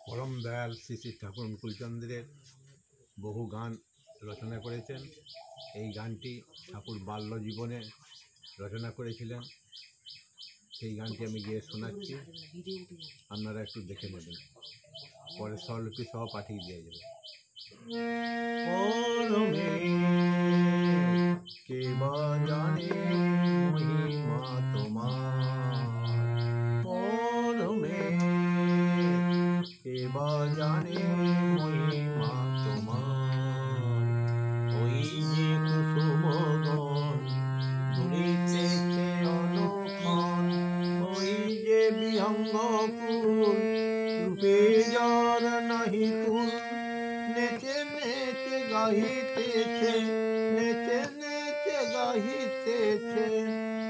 পরম দয়াল শ্রী শ্রী ঠাকুর অনুকূলচন্দ্রের বহু গান রচনা করেছেন। এই গানটি ঠাকুর বাল্য জীবনে রচনা করেছিলেন। সেই গানটি আমি গিয়ে শোনাচ্ছি, আপনারা একটু দেখে নেবেন, পরে স্বরলিপি সহ পাঠিয়ে দিয়ে যাবে। কে বা জানে মহিমা তোমার, কে বা জানে মহিমা তোমার। ওই যে কুসুমগণ দুলিতেছে অনুক্ষণ, ওই যে বিহঙ্গ ফুল রূপে যার নাহি তুল, নেচে নেচে গাহিতেছে, নেচে নেচে গাহিতেছে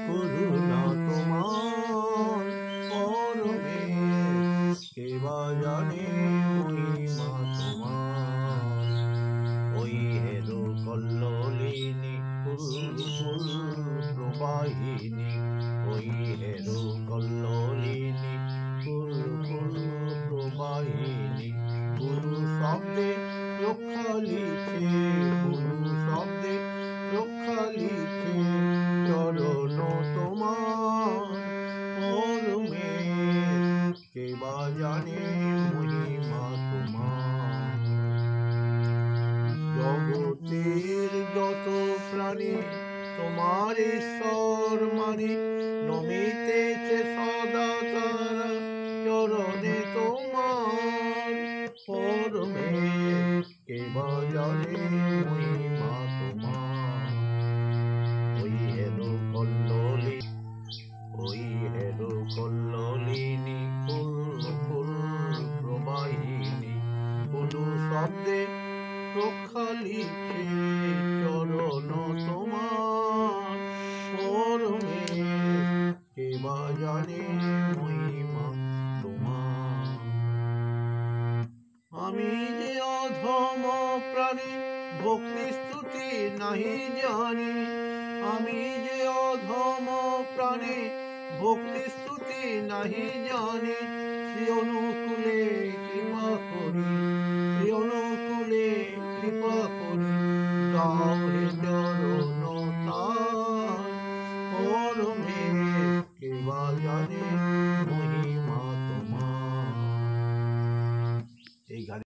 করুণা তোমার পরমে। কে বা জানে মহিমা তোমার। ওই হেরো কল্লোলিনী ফুল প্রবাহিনী, ওই হেরো কল্লোলিনী ফুল প্রবাহিনী। গুরু শব্দে রক্ষা লিখে, গুরু শব্দে রক্ষা লিখে চরণ তোমার পরমে। কে বা জানে মহিমা তোমার। জগতের যত প্রাণী তোমার ঈশ্বর মানি, নমিতেছে সদা তারা চরণে তোমার পরমে। কে বা জানে মহিমা তোমার। ওই হেরো কল্লোলিনী, ওই হেরো কল্লোলিনী ফুল প্রবাহিনী। গুরু শব্দে রক্ষা লিখে চরণ তোমার পরমে। কে বা জানে মহিমা তোমার। আমি যে অধম প্রাণী ভক্তি স্তুতি নাহি জানি, আমি যে অধম প্রাণী ভক্তি স্তুতি নাহি জানি। শ্রী অনুকূলে কৃপা করি, শ্রী অনুকূলে কৃপা করি দাও হে চরণ